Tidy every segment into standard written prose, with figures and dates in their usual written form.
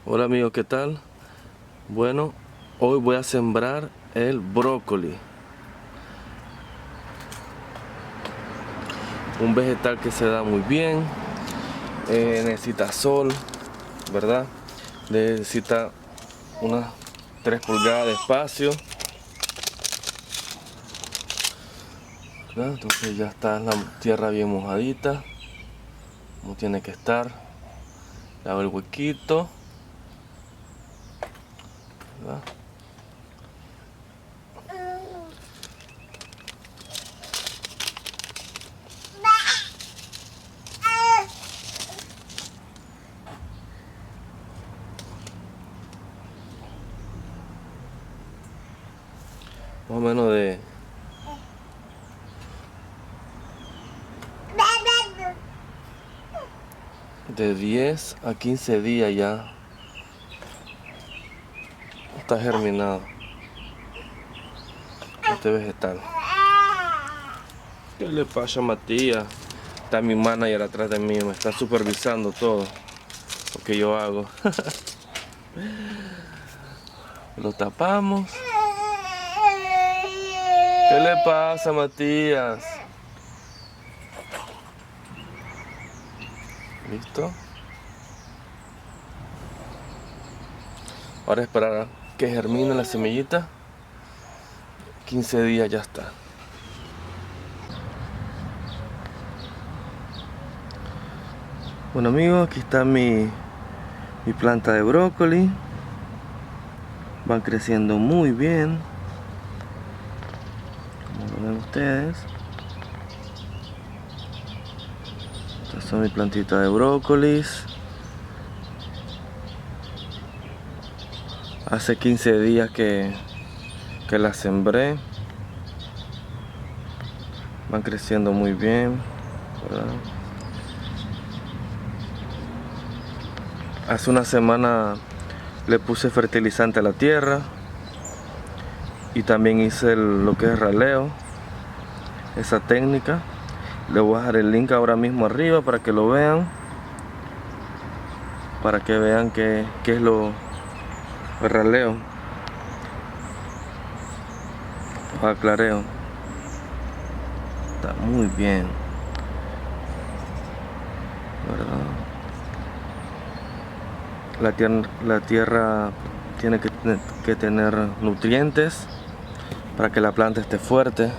Hola amigos, ¿qué tal? Bueno, hoy voy a sembrar el brócoli, un vegetal que se da muy bien, necesita sol, ¿verdad? Necesita unas 3 pulgadas de espacio, ¿verdad? Entonces ya está la tierra bien mojadita, como tiene que estar. Le hago el huequito, ¿verdad? Más o menos de 10 a 15 días ya está germinado este vegetal. ¿Qué le pasa a Matías? Está mi manager atrás de mí, me está supervisando todo lo que yo hago. Lo tapamos. ¿Qué le pasa, Matías? ¿Listo? Ahora esperar a que germine la semillita. 15 días ya está. Bueno amigos, aquí está mi planta de brócoli. Van creciendo muy bien, como lo ven ustedes. Estas son mis plantitas de brócolis. Hace 15 días que las sembré. Van creciendo muy bien, ¿verdad? Hace una semana le puse fertilizante a la tierra y también hice lo que es raleo, esa técnica. Le voy a dejar el link ahora mismo arriba para que lo vean, para que vean qué es el raleo o aclareo. Está muy bien, ¿verdad? La tierra tiene que tener nutrientes para que la planta esté fuerte.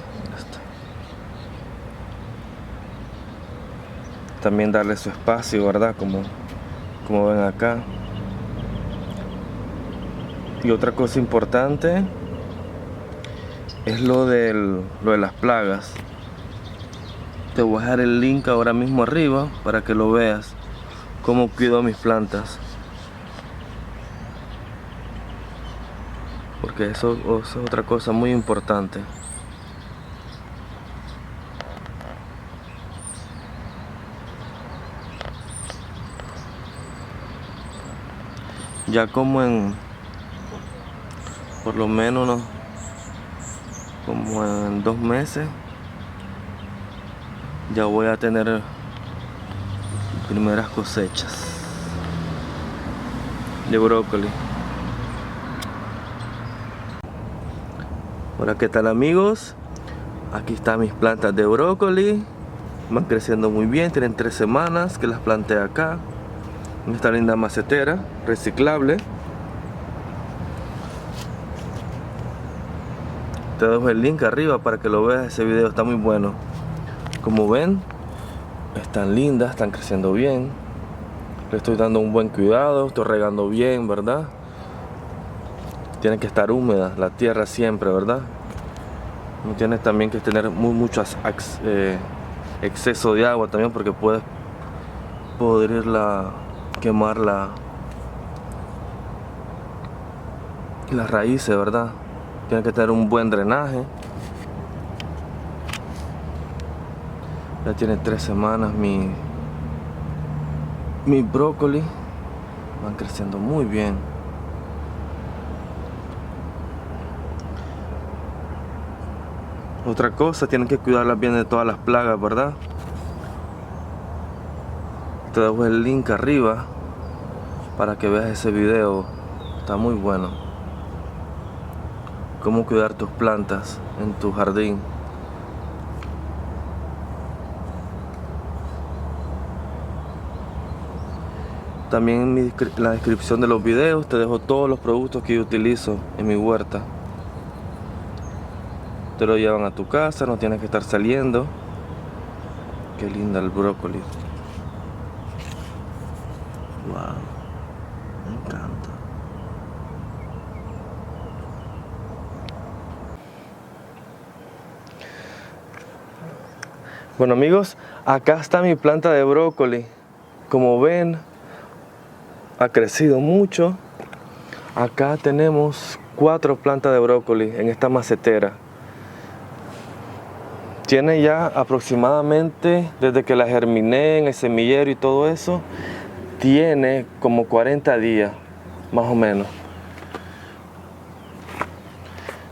También darle su espacio, ¿verdad? Como ven acá. Y otra cosa importante es lo de las plagas. Te voy a dejar el link ahora mismo arriba para que lo veas, cómo cuido mis plantas. Porque eso es otra cosa muy importante. Ya por lo menos como en 2 meses ya voy a tener primeras cosechas de brócoli. Hola, ¿qué tal amigos? Aquí están mis plantas de brócoli. Van creciendo muy bien, tienen 3 semanas que las planté acá en esta linda macetera reciclable. Te dejo el link arriba para que lo veas, ese video está muy bueno. Como ven, están lindas, están creciendo bien. Le estoy dando un buen cuidado, estoy regando bien, ¿verdad? Tiene que estar húmeda la tierra siempre, ¿verdad? No tienes también que tener mucho exceso de agua también, porque puedes podrirla, quemar las raíces, ¿verdad? Tiene que tener un buen drenaje. Ya tiene 3 semanas mi brócoli. Van creciendo muy bien. Otra cosa, tienen que cuidarlas bien de todas las plagas, ¿verdad? Te dejo el link arriba para que veas ese video. Está muy bueno. Cómo cuidar tus plantas en tu jardín. También en la descripción de los videos te dejo todos los productos que yo utilizo en mi huerta. Te lo llevan a tu casa, no tienes que estar saliendo. Qué linda el brócoli. Wow, me encanta. Bueno amigos, acá está mi planta de brócoli. Como ven, ha crecido mucho. Acá tenemos 4 plantas de brócoli en esta macetera. Tiene ya aproximadamente, desde que la germiné en el semillero y todo eso, tiene como 40 días, más o menos.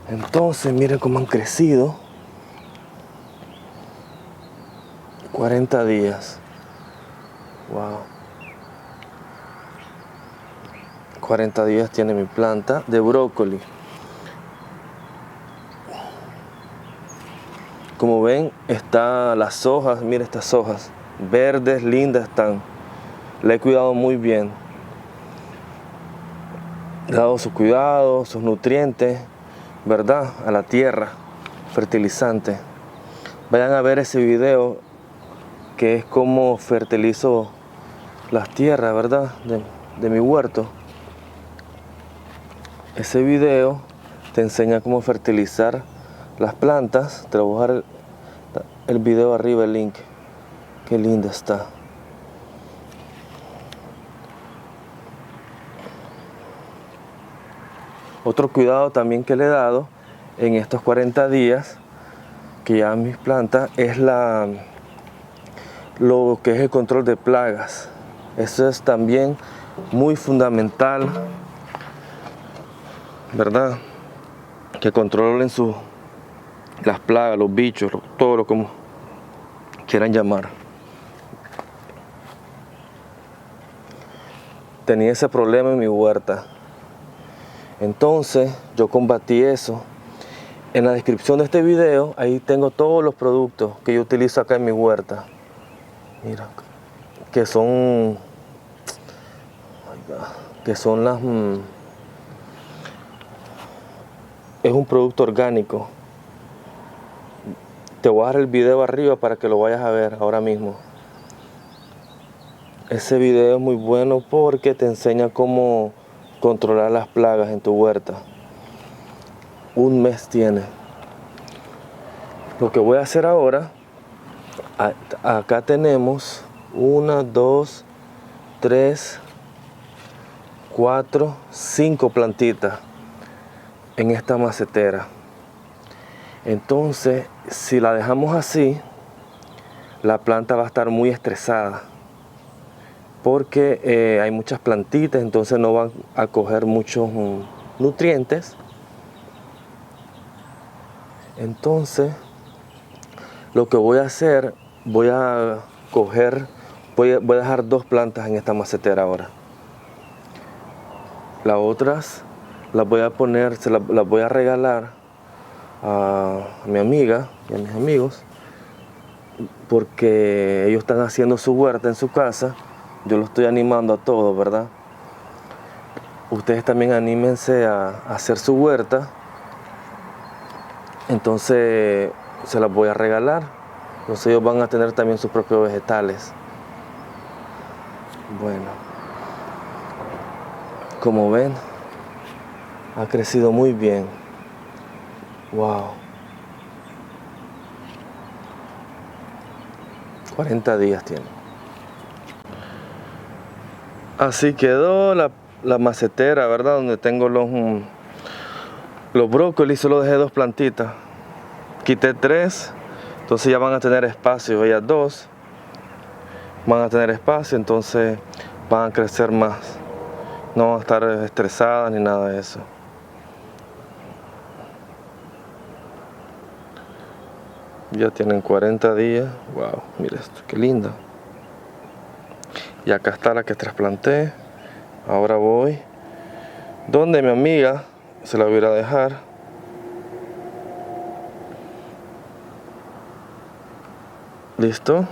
Entonces, miren cómo han crecido. 40 días. Wow. 40 días tiene mi planta de brócoli. Como ven, están las hojas, miren estas hojas, verdes, lindas están. Le he cuidado muy bien. He dado su cuidado, sus nutrientes, ¿verdad? A la tierra, fertilizante. Vayan a ver ese video que es como fertilizo las tierras, ¿verdad? De mi huerto. Ese video te enseña cómo fertilizar las plantas. Te voy a dejar el video arriba, el link. Qué linda está. Otro cuidado también que le he dado en estos 40 días que ya mis plantas es lo que es el control de plagas. Eso es también muy fundamental, ¿verdad? Que controlen las plagas, los bichos, todo lo como quieran llamar. Tenía ese problema en mi huerta. Entonces yo combatí eso. En la descripción de este video, ahí tengo todos los productos que yo utilizo acá en mi huerta. Mira, que son las... es un producto orgánico. Te voy a dar el video arriba para que lo vayas a ver ahora mismo. Ese video es muy bueno porque te enseña cómo controlar las plagas en tu huerta. Un mes tiene. Lo que voy a hacer ahora, acá tenemos 1, 2, 3, 4, 5 plantitas en esta macetera. Entonces, si la dejamos así, la planta va a estar muy estresada porque hay muchas plantitas, entonces no van a coger muchos nutrientes. Entonces, lo que voy a hacer, voy a dejar 2 plantas en esta macetera ahora. Las otras las voy a poner, las voy a regalar a mi amiga y a mis amigos, porque ellos están haciendo su huerta en su casa. Yo los estoy animando a todos, ¿verdad? Ustedes también anímense a hacer su huerta. Entonces se las voy a regalar. Entonces ellos van a tener también sus propios vegetales. Bueno, como ven, ha crecido muy bien. Wow. 40 días tiene. Así quedó la macetera, ¿verdad? Donde tengo los brócolis. Solo dejé 2 plantitas. Quité 3. Entonces ya van a tener espacio. Ellas 2 van a tener espacio. Entonces van a crecer más. No van a estar estresadas ni nada de eso. Ya tienen 40 días. Wow, mira esto, qué linda. Y acá está la que trasplanté. Ahora voy donde mi amiga se la voy a ir a dejar. Listo.